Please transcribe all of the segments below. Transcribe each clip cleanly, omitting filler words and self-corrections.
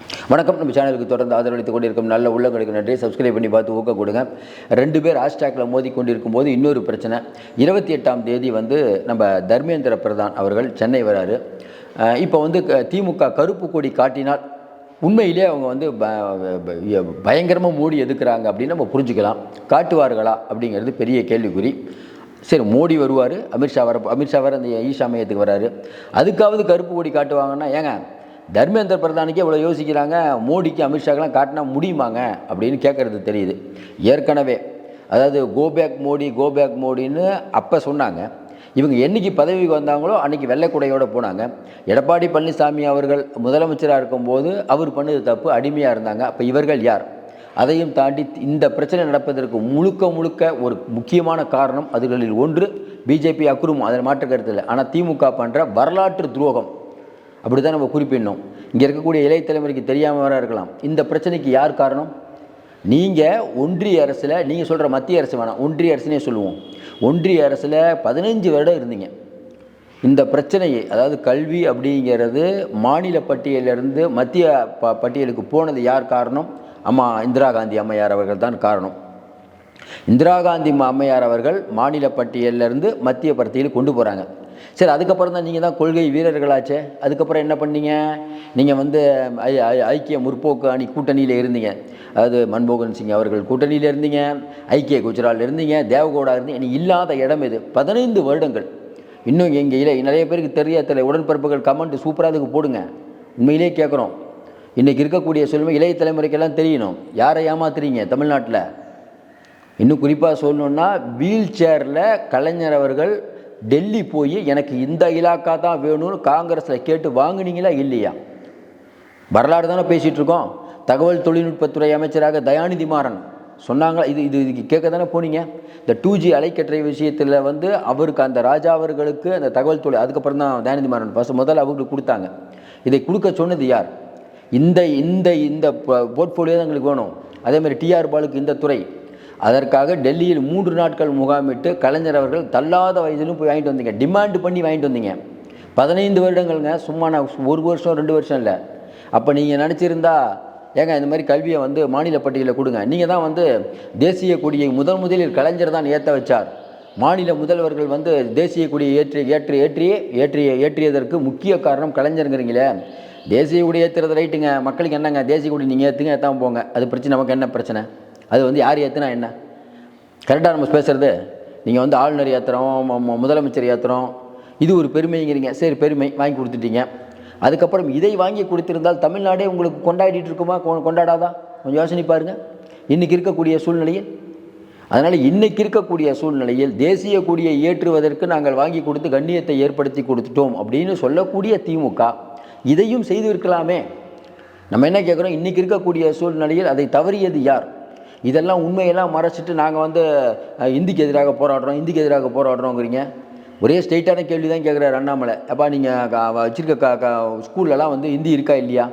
வணக்கம். நம்ம சேனலுக்கு தொடர்ந்து ஆதரவளித்துக் கொண்டிருக்கும் நல்ல உள்ளங்களுக்கு நன்றி. சப்ஸ்கிரைப் பண்ணி பார்த்து ஊக்க கொடுங்க. 2 பேர் ஹேஷ்டேக்கில் மோதி கொண்டிருக்கும் போது இன்னொரு பிரச்சனை. 28ஆம் தேதி நம்ம தர்மேந்திர பிரதான் அவர்கள் சென்னை வராரு. இப்போ திமுக கருப்பு கொடி காட்டினால் உண்மையிலே அவங்க பயங்கரமாக மோடி எதுக்குறாங்க அப்படின்னு நம்ம புரிஞ்சுக்கலாம். காட்டுவார்களா அப்படிங்கிறது பெரிய கேள்விக்குறி. சரி, மோடி வருவார், அமித்ஷா வர அந்த ஈஷா மையத்துக்கு வராரு, அதுக்காவது கருப்பு கொடி காட்டுவாங்கன்னா ஏங்க தர்மேந்திர பிரதானுக்கே இவ்வளோ யோசிக்கிறாங்க, மோடிக்கு அமித்ஷாக்கெலாம் காட்டினா முடியுமாங்க அப்படின்னு கேட்குறது தெரியுது. ஏற்கனவே அதாவது கோபேக் மோடின்னு அப்போ சொன்னாங்க. இவங்க என்றைக்கு பதவிக்கு வந்தாங்களோ அன்றைக்கி வெள்ளைக்குடையோடு போனாங்க. எடப்பாடி பழனிசாமி அவர்கள் முதலமைச்சராக இருக்கும்போது அவர் பண்ணது தப்பு, அடிமையாக இருந்தாங்க. அப்போ இவர்கள் யார்? அதையும் தாண்டி இந்த பிரச்சனை நடப்பதற்கு முழுக்க ஒரு முக்கியமான காரணம், அதுகளில் ஒன்று பிஜேபி அக்குறும், அதில் மாற்று கருத்து இல்லை. ஆனால் திமுக பண்ணுற வரலாற்று துரோகம் அப்படி தான் நம்ம குறிப்பிடணும். இங்கே இருக்கக்கூடிய இளைய தலைமுறைக்கு தெரியாமல் வர இருக்கலாம். இந்த பிரச்சனைக்கு யார் காரணம்? நீங்கள் ஒன்றிய அரசில், நீங்கள் சொல்கிற மத்திய அரசு வேணாம், ஒன்றிய அரசுனே சொல்லுவோம். ஒன்றிய அரசில் 15 வருடம் இருந்தீங்க. இந்த பிரச்சனையை, அதாவது கல்வி அப்படிங்கிறது மாநில பட்டியலிருந்து மத்திய பட்டியலுக்கு போனது யார் காரணம்? இந்திரா காந்தி அம்மையார் அவர்கள் தான் காரணம். இந்திரா காந்தி அம்மையார் அவர்கள் மாநில பட்டியலிருந்து மத்திய பட்டியலுக்கு கொண்டு போகிறாங்க. சரி, அதுக்கப்புறம் தான் நீங்கள் தான் கொள்கை வீரர்களாச்சே. அதுக்கப்புறம் என்ன பண்ணீங்க? நீங்கள் ஐக்கிய முற்போக்கு அணி கூட்டணியில் இருந்தீங்க. அதாவது மன்மோகன் சிங் அவர்கள் கூட்டணியில் இருந்தீங்க, ஐக்கிய குஜரால் இருந்தீங்க, தேவகோடா இருந்தீங்க. நீ இல்லாத இடம் இது. 15 வருடங்கள். இன்னும் எங்கே நிறைய பேருக்கு தெரியல. உடன்பிறப்புகள் கமெண்ட் சூப்பராக அதுக்கு போடுங்க. உண்மையிலே கேட்குறோம். இன்றைக்கி இருக்கக்கூடிய சொல்லுமே இளைய தலைமுறைக்கெல்லாம் தெரியணும். யாரை ஏமாத்துறீங்க தமிழ்நாட்டில்? இன்னும் குறிப்பாக சொல்லணுன்னா, வீல் சேரில் கலைஞர் அவர்கள் டெல்லி போய் எனக்கு இந்த இலாக்கா தான் வேணும்னு காங்கிரஸில் கேட்டு வாங்கினீங்களா இல்லையா? வரலாறு தானே பேசிகிட்டு இருக்கோம். தகவல் தொழில்நுட்பத்துறை அமைச்சராக தயாநிதி மாறன் சொன்னாங்க. இது கேட்க தானே போனீங்க. இந்த 2G அலைக்கற்றை விஷயத்தில் அவருக்கு அந்த ராஜா அவர்களுக்கு அந்த தகவல் தொழில், அதுக்கப்புறம் தான் தயாநிதி மாறன் முதல்ல அவங்களுக்கு கொடுத்தாங்க. இதை கொடுக்க சொன்னது யார்? இந்த இந்த இந்த போர்ட்ஃபோலியோ தான் எங்களுக்கு வேணும். அதேமாதிரி டிஆர் பாலுக்கு இந்த துறை. அதற்காக டெல்லியில் 3 நாட்கள் முகாமிட்டு கலைஞர் அவர்கள் தள்ளாத வயதிலும் போய் வாங்கிட்டு வந்தீங்க. டிமாண்ட் பண்ணி வாங்கிட்டு வந்தீங்க. 15 வருடங்கள்ங்க. சும்மா நான் 1 வருஷம் 2 வருஷம் இல்லை. அப்போ நீங்கள் நினச்சிருந்தா ஏங்க இந்த மாதிரி கல்வியை மாநில பட்டியலில் கொடுங்க. நீங்கள் தான் தேசிய கொடியை முதலில் கலைஞர் தான் ஏற்ற வச்சார். மாநில முதல்வர்கள் தேசிய கொடியை ஏற்றியதற்கு முக்கிய காரணம் கலைஞருங்கிறீங்களே. தேசிய கொடி ஏற்றுறது ரைட்டுங்க, மக்களுக்கு என்னங்க தேசிய கொடி நீங்கள் ஏற்றுங்க, ஏற்றாமல் போங்க, அது பிரச்சனை. நமக்கு என்ன பிரச்சனை? அது யார் ஏற்றுனா என்ன? கரெக்டாக நம்ம பேசுகிறது. நீங்கள் ஆளுநர் ஏற்றுறோம், முதலமைச்சர் ஏற்றுறோம், இது ஒரு பெருமைங்கிறீங்க. சரி, பெருமை வாங்கி கொடுத்துட்டீங்க. அதுக்கப்புறம் இதை வாங்கி கொடுத்திருந்தால் தமிழ்நாடே உங்களுக்கு கொண்டாடிட்டு இருக்குமா? கொண்டாடாதா? கொஞ்சம் யோசனை பாருங்கள் இன்றைக்கி இருக்கக்கூடிய சூழ்நிலையில். அதனால் இன்றைக்கி இருக்கக்கூடிய சூழ்நிலையில் தேசிய கொடியை ஏற்றுவதற்கு நாங்கள் வாங்கி கொடுத்து கண்ணியத்தை ஏற்படுத்தி கொடுத்துட்டோம் அப்படின்னு சொல்லக்கூடிய திமுக இதையும் செய்து இருக்கலாமே. நம்ம என்ன கேட்குறோம்? இன்றைக்கி இருக்கக்கூடிய சூழ்நிலையில் அதை தவறியது யார்? இதெல்லாம் உண்மையெல்லாம் மறைச்சிட்டு நாங்கள் இந்திக்கு எதிராக போராடுறோங்கிறீங்க. ஒரே ஸ்ட்ரெயிட்டான கேள்வி தான் கேட்குறாரு அண்ணாமலை. அப்பா, நீங்கள் வச்சுருக்க ஸ்கூல்லலாம் ஹிந்தி இருக்கா இல்லையா?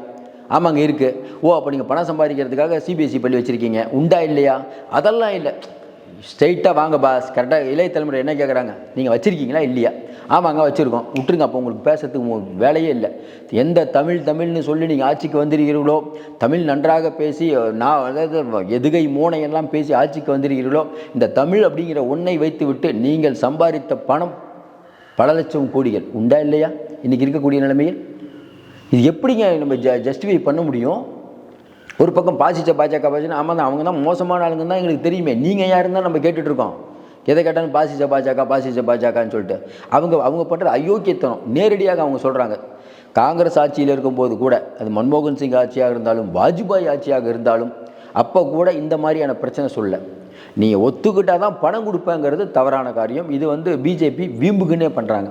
ஆமாங்க இருக்குது. ஓ, அப்போ நீங்கள் பணம் சம்பாதிக்கிறதுக்காக சிபிஎஸ்சி பள்ளி வச்சுருக்கீங்க, உண்டா இல்லையா? அதெல்லாம் இல்லை. ஸ்ட்ரெயிட்டாக வாங்க பாஸ். கரெக்டாக இளைய தலைமுறை என்ன கேட்குறாங்க? நீங்கள் வச்சுருக்கீங்களா இல்லையா? ஆமாங்க வச்சுருக்கோம். விட்டுருங்க. அப்போ உங்களுக்கு பேசுறதுக்கு வேலையே இல்லை. எந்த தமிழ்னு சொல்லி நீங்கள் ஆட்சிக்கு வந்துருக்கிறீர்களோ, தமிழ் நன்றாக பேசி அதாவது எதுகை மோனையெல்லாம் பேசி ஆட்சிக்கு வந்துருக்கிறீர்களோ, இந்த தமிழ் அப்படிங்கிற ஒன்றை வைத்து விட்டு நீங்கள் சம்பாதித்த பணம் பல லட்சம் கோடிகள் உண்டா இல்லையா இன்றைக்கி இருக்கக்கூடிய நிலைமையில்? இது எப்படிங்க நம்ம ஜஸ்டிஃபை பண்ண முடியும்? ஒரு பக்கம் பாஜக ஆமாம் தான், அவங்க தான் மோசமான ஆளுங்க தான் எங்களுக்கு தெரியுமே. நீங்கள் யாருன்னு தான் நம்ம கேட்டுட்ருக்கோம். எதை கேட்டாலும் பாஜகன்னு சொல்லிட்டு அவங்க பண்ணுற அயோக்கியத்தனம் நேரடியாக அவங்க சொல்கிறாங்க. காங்கிரஸ் ஆட்சியில் இருக்கும்போது கூட, அது மன்மோகன் சிங் ஆட்சியாக இருந்தாலும் வாஜ்பாய் ஆட்சியாக இருந்தாலும், அப்போ கூட இந்த மாதிரியான பிரச்சனை சொல்ல. நீங்கள் ஒத்துக்கிட்டால் தான் பணம் கொடுப்பேங்கிறது தவறான காரியம். இது பிஜேபி வீம்புக்குன்னே பண்ணுறாங்க.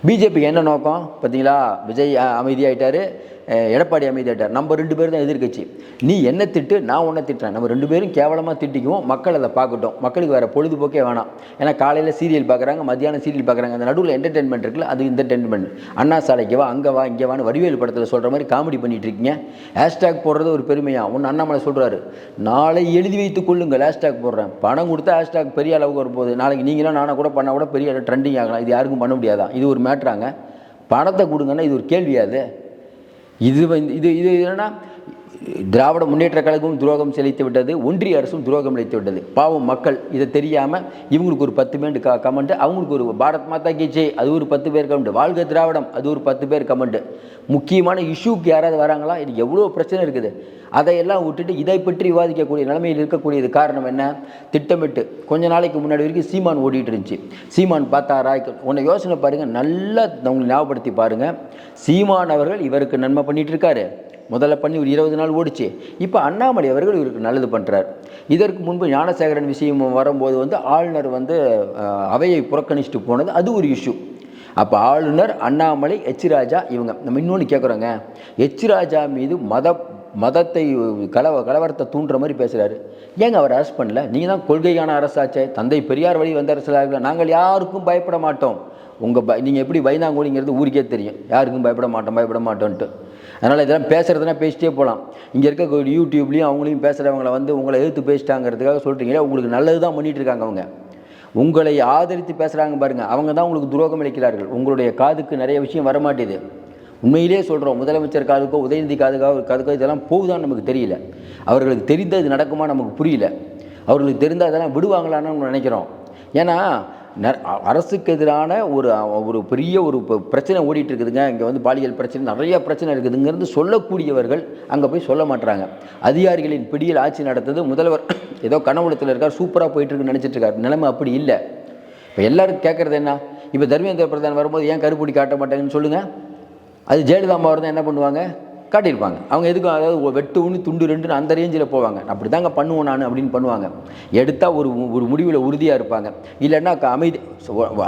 பிஜேபிக்கு என்ன நோக்கம் பார்த்தீங்களா? விஜய் அமைதியாகிட்டார், எடப்பாடி அமைதியாகிட்டார். நம்ம 2 பேரும் தான் எதிர்கட்சி. நீ என்ன திட்டு, நான் உன்னை திட்டுறேன். நம்ம 2 பேரும் கேவலமாக திட்டிக்குவோம். மக்கள் அதை பார்க்கட்டும். மக்களுக்கு வேறு பொழுதுபோக்கே வேணாம். ஏன்னா காலையில் சீரியல் பார்க்குறாங்க, மத்தியானம் சீரியல் பார்க்குறாங்க. அந்த நடுவில் என்டர்டெயின்மெண்ட் இருக்குல்ல, அது என்டர்டெயின்மெண்ட். அண்ணா சாலைக்கு வா, அங்கே வா, இங்கே வான்னு வடிவேல் படத்தில் சொல்கிற மாதிரி காமெடி பண்ணிகிட்டு இருக்கீங்க. ஹேஷ்டேக் போடுறது ஒரு பெருமையாக ஒன்று அண்ணாமலை சொல்கிறாரு. நாளை எழுதி வைத்து கொள்ளுங்கள், ஹேஷ்டேக் போடுறேன். பணம் கொடுத்தா ஹேஷ்டேக் பெரிய அளவுக்கு வரும்போது நாளைக்கு நீங்களும் நானும் கூட பண்ணால் கூட பெரிய ட்ரெண்டிங் ஆகலாம். இது யாருக்கும் பண்ண முடியாதான்? இது ஒரு மேட்ராங்க. பணத்தை கொடுங்கன்னா இது ஒரு கேள்வியாது? இது இது என்னென்னா திராவிட முன்னேற்ற கழகமும் துரோகம் செலுத்தி விட்டது, ஒன்றிய அரசும் துரோகம் அளித்து விட்டது. பாவம் மக்கள் இதை தெரியாமல் இவங்களுக்கு ஒரு 10 பேர் கமெண்ட், அவங்களுக்கு ஒரு பாரத் மாதா கி ஜெய் அது ஒரு 10 பேர் கமெண்ட், வாழ்க திராவிடம் அது ஒரு 10 பேர் கமெண்ட். முக்கியமான இஷ்யூக்கு யாராவது வராங்களா? இது எவ்வளோ பிரச்சனை இருக்குது. அதையெல்லாம் விட்டுட்டு இதை பற்றி விவாதிக்கக்கூடிய நிலைமையில் இருக்கக்கூடியது காரணம் என்ன? திட்டமிட்டு கொஞ்ச நாளைக்கு முன்னாடி வரைக்கும் சீமான் ஓடிட்டு இருந்துச்சு. சீமான் பார்த்தாரா? உன்னை யோசனை பாருங்கள், நல்லா உங்களுக்கு ஞாபகப்படுத்தி பாருங்கள். சீமான் அவர்கள் இவருக்கு நன்மை பண்ணிட்டு இருக்காரு. முதல்ல பண்ணி ஒரு 20 நாள் ஓடிச்சு. இப்போ அண்ணாமலை அவர்கள் இவருக்கு நல்லது பண்ணுறார். இதற்கு முன்பு ஞானசேகரன் விஷயம் வரும்போது வந்து ஆளுநர் வந்து அவையை புறக்கணிச்சுட்டு போனது, அது ஒரு இஷ்யூ. அப்போ ஆளுநர், அண்ணாமலை, எச் ராஜா இவங்க. நம்ம இன்னொன்று கேட்குறோங்க, எச் ராஜா மீது மதத்தை கலவரத்தை தூண்டுற மாதிரி பேசுகிறாரு. ஏங்க அவர் அரெஸ்ட் பண்ணல? நீங்கள் தான் கொள்கையான அரசாச்சே, தந்தை பெரியார் வழி வந்த அரசாக, நாங்கள் யாருக்கும் பயப்பட மாட்டோம். நீங்கள் எப்படி பயந்தாங்கோலிங்கிறது ஊருக்கே தெரியும். யாருக்கும் பயப்பட மாட்டோன்ட்டு. அதனால் இதெல்லாம் பேசுகிறதுனா பேசிட்டே போகலாம். இங்கே இருக்க யூடியூப்லேயும் அவங்களையும் பேசுகிறவங்கள வந்து உங்களை எதிர்த்து பேசிட்டாங்கிறதுக்காக சொல்கிறீங்களே, உங்களுக்கு நல்லது தான் பண்ணிகிட்டு இருக்காங்க. அவங்க உங்களை ஆதரித்து பேசுகிறாங்க பாருங்கள், அவங்க தான் உங்களுக்கு துரோகம் அளிக்கிறார்கள். உங்களுடைய காதுக்கு நிறைய விஷயம் வரமாட்டேது. உண்மையிலே சொல்கிறோம், முதலமைச்சர் காதுக்கோ உதயநிதி காதுக்கோ இதெல்லாம் போகுதான்னு நமக்கு தெரியல. அவர்களுக்கு தெரிந்த இது நடக்குமா நமக்கு புரியல. அவர்களுக்கு தெரிந்தால் அதெல்லாம் விடுவாங்களான்னு நம்ம நினைக்கிறோம். ஏன்னா அரசுக்கு எதிரான ஒரு பெரிய ஒரு பிரச்சனை ஓடிட்டு இருக்குதுங்க. இங்கே வந்து பாலியல் பிரச்சனை, நிறைய பிரச்சனை இருக்குதுங்கிறது சொல்லக்கூடியவர்கள் அங்கே போய் சொல்ல மாட்டுறாங்க. அதிகாரிகளின் பிடியில் ஆட்சி நடத்துது. முதல்வர் ஏதோ கனவுலத்தில் இருக்கார், சூப்பராக போயிட்டுருக்குன்னு நினச்சிட்டு இருக்காரு. நிலைமை அப்படி இல்லை. இப்போ எல்லாருக்கும் கேட்குறது என்ன? இப்போ தர்மேந்திர பிரதான் வரும்போது ஏன் கருப்பொடி காட்ட மாட்டாங்கன்னு சொல்லுங்கள். அது ஜெயலலிதா அம்மா தான் என்ன பண்ணுவாங்க? காட்டியிருப்பாங்க. அவங்க எதுக்கும், அதாவது வெட்டு ஒன்று துண்டு ரெண்டுன்னு அந்த ரேஞ்சில் போவாங்க. அப்படி தாங்க பண்ணுவோம் நான் அப்படின்னு பண்ணுவாங்க. எடுத்தால் ஒரு முடிவில் உறுதியாக இருப்பாங்க. இல்லைன்னா அமைதி,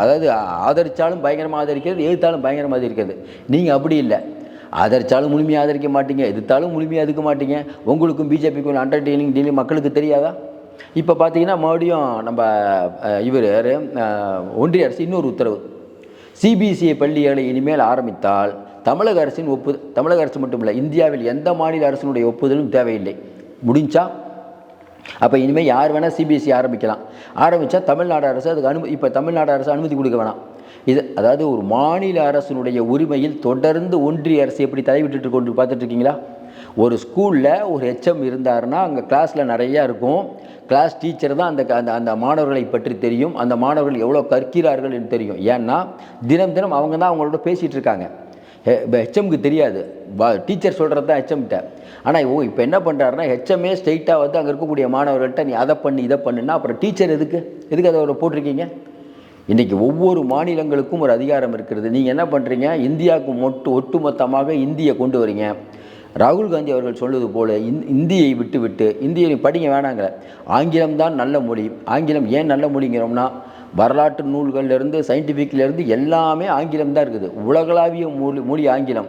அதாவது ஆதரித்தாலும் பயங்கரமாக ஆதரிக்கிறது, எதிர்த்தாலும் பயங்கரமாக ஆதரிக்கிறது. நீங்கள் அப்படி இல்லை. ஆதரித்தாலும் முழுமையாக ஆதரிக்க மாட்டீங்க, எதிர்த்தாலும் முழுமையாக எதுக்க மாட்டீங்க. உங்களுக்கும் பிஜேபிக்கும் அண்டர்டேக்கிங் டீலிங் மக்களுக்கு தெரியாதா? இப்போ பார்த்தீங்கன்னா மறுபடியும் நம்ம இவர் ஒன்றிய அரசு இன்னொரு உத்தரவு, சிபிஎஸ்இ பள்ளிகளை இனிமேல் ஆரம்பித்தால் தமிழக அரசு மட்டும் இல்லை, இந்தியாவில் எந்த மாநில அரசினுடைய ஒப்புதலும் தேவையில்லை. முடிஞ்சா அப்போ இனிமேல் யார் வேணால் சிபிஎஸ்இ ஆரம்பிக்கலாம். ஆரம்பித்தா தமிழ்நாடு அரசு அதுக்கு இப்போ தமிழ்நாடு அரசு அனுமதி கொடுக்க வேணாம். இது அதாவது ஒரு மாநில அரசினுடைய உரிமையில் தொடர்ந்து ஒன்றிய அரசு எப்படி தலைவிட்டு கொண்டு பார்த்துட்ருக்கீங்களா? ஒரு ஸ்கூலில் ஒரு ஹெச்எம் இருந்தாருன்னா அங்கே கிளாஸில் நிறையா இருக்கும். கிளாஸ் டீச்சர் தான் அந்த மாணவர்களை பற்றி தெரியும், அந்த மாணவர்கள் எவ்வளோ கற்கிறார்கள் என்று தெரியும். ஏன்னா தினம் அவங்க தான் அவங்களோட பேசிகிட்டு இருக்காங்க. ஹெச்எம்க்கு தெரியாது, டீச்சர் சொல்கிறது தான் ஹெச்எம்கிட்ட. ஆனால் இப்போ என்ன பண்ணுறாருன்னா, ஹெச்எம்ஏ ஸ்ட்ரெயிட்டாக வந்து அங்கே இருக்கக்கூடிய மாணவர்கள்ட்ட நீ அதை பண்ணு இதை பண்ணுன்னா அப்புறம் டீச்சர் எதுக்கு அதை போட்டிருக்கீங்க? இன்றைக்கி ஒவ்வொரு மாநிலங்களுக்கும் ஒரு அதிகாரம் இருக்கிறது. நீங்கள் என்ன பண்ணுறீங்க? இந்தியாவுக்கு ஒட்டுமொத்தமாக இந்தியை கொண்டு வரீங்க. ராகுல் காந்தி அவர்கள் சொல்வது போல் இந்தியை விட்டு இந்தியை படிங்க வேணாங்கிற. ஆங்கிலம்தான் நல்ல மொழி. ஆங்கிலம் ஏன் நல்ல மொழிங்கிறோம்னா, வரலாற்று நூல்கள்லேருந்து சயின்டிஃபிக்லேருந்து எல்லாமே ஆங்கிலம் தான் இருக்குது. உலகளாவிய மொழி ஆங்கிலம்.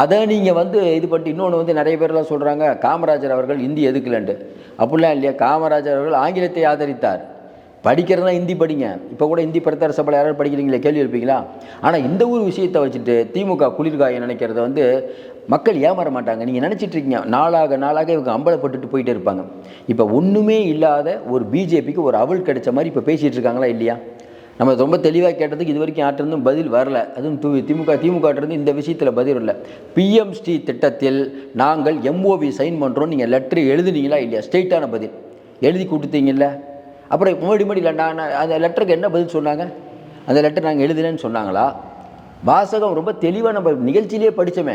அதை நீங்கள் வந்து இது பண்ணிட்டு இன்னொன்று வந்து நிறைய பேர்லாம் சொல்கிறாங்க, காமராஜர் அவர்கள் இந்தி எதுக்கலன்ட்டு. அப்படிலாம் இல்லையா. காமராஜர் அவர்கள் ஆங்கிலத்தை ஆதரித்தார். படிக்கிறதுனா ஹிந்தி படிங்க. இப்போ கூட ஹிந்தி பிரச்சார சபையில் யாராவது படிக்கிறீங்களே, கேள்வி எழுப்பீங்களா? ஆனால் இந்த ஒரு விஷயத்தை வச்சுட்டு திமுக குளிர்காய நினைக்கிறத வந்து மக்கள் ஏமாற மாட்டாங்க. நீங்கள் நினச்சிட்ருக்கீங்க நாளாக இவங்க அம்பலப்பட்டுட்டு போயிட்டே இருப்பாங்க. இப்போ ஒன்றுமே இல்லாத ஒரு பிஜேபிக்கு ஒரு அவல் கிடைச்ச மாதிரி இப்போ பேசிகிட்டு இருக்காங்களா இல்லையா? நம்ம ரொம்ப தெளிவாக கேட்டதுக்கு இது வரைக்கும் யார்ட்டிருந்தும் பதில் வரல. அதுவும் திமுக இந்த விஷயத்தில் பதில் இல்லை. பிஎம்ஸ்டி திட்டத்தில் நாங்கள் எம்ஓவி சைன் பண்ணுறோம், நீங்கள் லெட்ரு எழுதுனீங்களா இல்லையா? ஸ்ட்ரெயிட்டான பதில் எழுதி கொடுத்தீங்கல்ல. அப்புறம் மறுபடி இல்லை, நான் அந்த லெட்டருக்கு என்ன பதில் சொன்னாங்க? அந்த லெட்டர் நாங்கள் எழுதலைன்னு சொன்னாங்களா? வாசகம் ரொம்ப தெளிவாக நம்ம நிகழ்ச்சியிலே படித்தோமே.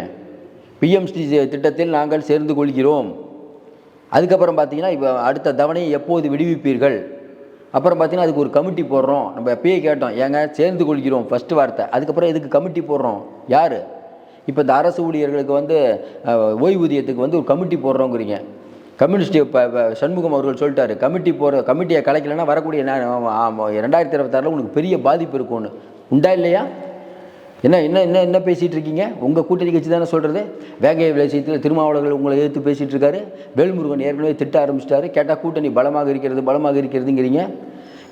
பிஎம்ஸ்டி திட்டத்தில் நாங்கள் சேர்ந்து கொள்கிறோம். அதுக்கப்புறம் பார்த்தீங்கன்னா இப்போ அடுத்த தவணையை எப்போது விடுவிப்பீர்கள்? அப்புறம் பார்த்தீங்கன்னா அதுக்கு ஒரு கமிட்டி போடுறோம். நம்ம எப்பயே கேட்டோம், ஏங்க சேர்ந்து கொள்கிறோம் ஃபஸ்ட்டு வார்த்தை. அதுக்கப்புறம் எதுக்கு கமிட்டி போடுறோம்? யார்? இப்போ இந்த அரசு ஊழியர்களுக்கு வந்து ஓய்வூதியத்துக்கு வந்து ஒரு கமிட்டி போடுறோங்கிறீங்க. கம்யூனிஸ்ட் இப்போ சண்முகம் அவர்கள் சொல்லிட்டாரு, கமிட்டியை கலைக்கலைன்னா வரக்கூடிய 2026 உங்களுக்கு பெரிய பாதிப்பு இருக்கும்னு. உண்டா இல்லையா? என்ன பேசிகிட்டு இருக்கீங்க? உங்கள் கூட்டணி கட்சி தானே சொல்கிறது. வேங்கை விஷயத்தில் திருமாவளவர்கள் உங்களை எதிர்த்து பேசிகிட்டு இருக்காரு. வேல்முருகன் ஏற்கனவே திட்ட ஆரம்பிச்சிட்டாரு. கேட்டால் கூட்டணி பலமாக இருக்கிறதுங்கிறீங்க.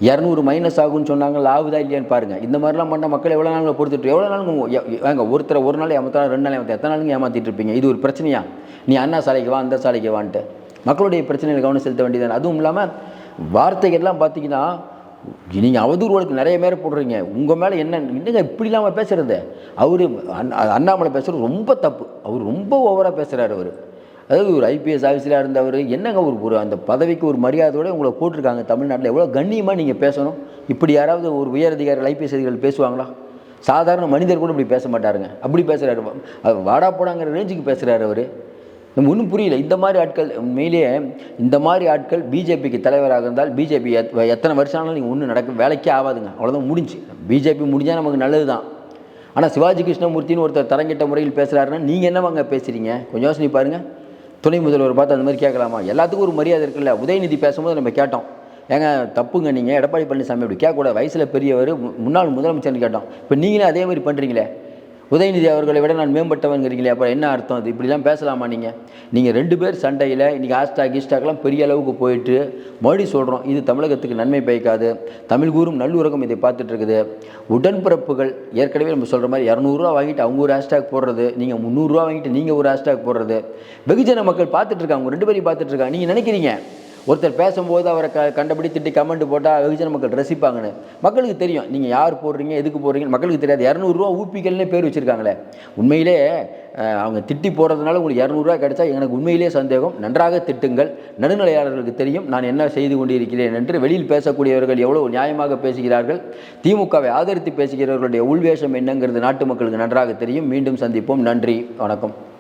200 மைனஸ் ஆகும்னு சொன்னாங்க, ஆகுதா இல்லையான்னு பாருங்கள். இந்த மாதிரிலாம் பண்ணால் மக்கள் எவ்வளோ நாள் பொறுத்துட்டு எவ்வளோ நாள் ஒருத்தரை ஒரு நாள் ஏமாத்தாலும் 2 நாள் ஏமாற்ற எத்தனை நாளுங்க ஏமாற்றிட்டு இருப்பீங்க? இது ஒரு பிரச்சனையா? நீ அண்ணா சாலைக்கு வா அந்த சாலைக்கு வான்ட்டு மக்களுடைய பிரச்சனைகளை கவனம் செலுத்த வேண்டியது. அதுவும் இல்லாமல் வார்த்தைகள்லாம் பார்த்தீங்கன்னா நீங்கள் அவதூறுகளுக்கு நிறைய பேர் போடுறீங்க. உங்கள் மேலே என்னங்க இப்படி இல்லாமல் பேசுகிறது? அவர் அண்ணாமலை பேசுகிறது ரொம்ப தப்பு. அவர் ரொம்ப ஓவராக பேசுகிறார். அதாவது ஒரு ஐபிஎஸ் ஆஃபீஸராக இருந்தவர் என்னங்க ஒரு அந்த பதவிக்கு ஒரு மரியாதையோடு உங்களை போட்டிருக்காங்க தமிழ்நாட்டில். எவ்வளோ கண்ணியமாக நீங்கள் பேசணும். இப்படி யாராவது ஒரு உயர் அதிகாரிகள் ஐபிஎஸ் அதிகாரிகள் பேசுவாங்களா? சாதாரண மனிதர் கூட இப்படி பேச மாட்டாருங்க. அப்படி பேசுகிறாரு, வாடா போடாங்கிற ரேஞ்சுக்கு பேசுகிறாரு அவர். நம்ம ஒன்றும் புரியல. இந்த மாதிரி ஆட்கள் உண்மையிலேயே இந்த மாதிரி ஆட்கள் பிஜேபிக்கு தலைவராக இருந்தால் பிஜேபி எத்தனை வருஷம் ஆனாலும் நீங்கள் ஒன்றும் வேலைக்கே ஆகாதுங்க. அவ்வளோதான், முடிஞ்சு. பிஜேபி முடிஞ்சால் நமக்கு நல்லது தான். ஆனால் சிவாஜி கிருஷ்ணமூர்த்தின்னு ஒருத்தர் தரங்கிட்ட முறையில் பேசுகிறாருன்னா நீங்கள் என்னவாங்க பேசுகிறீங்க? கொஞ்சம் யோசனை பாருங்கள். துணை முதல்வர் பார்த்து அந்த மாதிரி கேட்கலாமா? எல்லாத்துக்கும் ஒரு மரியாதை இருக்குல்ல. உதயநிதி பேசும்போது நம்ம கேட்டோம், ஏங்க தப்புங்க, நீங்கள் எடப்பாடி பழனிசாமி அப்படி கேட்கக்கூடாது, வயசில் பெரியவர், முன்னாள் முதலமைச்சர்னு கேட்டோம். இப்போ நீங்களே அதே மாதிரி பண்ணுறீங்களே. உதயநிதி அவர்களை விட நான் மேம்பட்டவங்கிறீங்களே, அப்புறம் என்ன அர்த்தம்? அது இப்படிலாம் பேசலாமா? நீங்கள் 2 பேர் சண்டையில் இன்றைக்கி ஹேஷ்டாக்லாம் பெரிய அளவுக்கு போயிட்டு மறுபடியும் சொல்கிறோம், இது தமிழகத்துக்கு நன்மை பயக்காது. தமிழ் கூறும் நல்லுறகம் இதை பார்த்துட்டு இருக்குது. உடன்பிறப்புகள் ஏற்கனவே நம்ம சொல்கிற மாதிரி 200 ரூபா வாங்கிட்டு அவங்க ஒரு ஹேஷ்டாக் போடுறது, நீங்கள் 300 ரூபா வாங்கிட்டு நீங்கள் ஒரு ஹேஷ்டாக் போடுறது, வெகுஜன மக்கள் பார்த்துட்ருக்காங்க. அவங்க 2 பேரையும் பார்த்துட்ருக்காங்க. நீங்கள் நினைக்கிறீங்க ஒருத்தர் பேசும்போது அவரை கண்டபடி திட்டி கமெண்ட் போட்டால் வெகுஜன மக்கள் ரசிப்பாங்கன்னு. மக்களுக்கு தெரியும் நீங்கள் யார் போடுறீங்க, எதுக்கு போடுறீங்கன்னு மக்களுக்கு தெரியாது. 200 ரூபா ஊப்பிக்கல்னே பேர் வச்சுருக்காங்களே. உண்மையிலே அவங்க திட்டி போடுறதுனால உங்களுக்கு 200 ரூபா கிடைச்சா எனக்கு உண்மையிலே சந்தேகம். நன்றாக திட்டுங்கள். நடுநிலையாளர்களுக்கு தெரியும் நான் என்ன செய்து கொண்டிருக்கிறேன் என்று. வெளியில் பேசக்கூடியவர்கள் எவ்வளோ நியாயமாக பேசுகிறார்கள், திமுகவை ஆதரித்து பேசுகிறவர்களுடைய உள்வேஷம் என்னங்கிறது நாட்டு மக்களுக்கு நன்றாக தெரியும். மீண்டும் சந்திப்போம். நன்றி, வணக்கம்.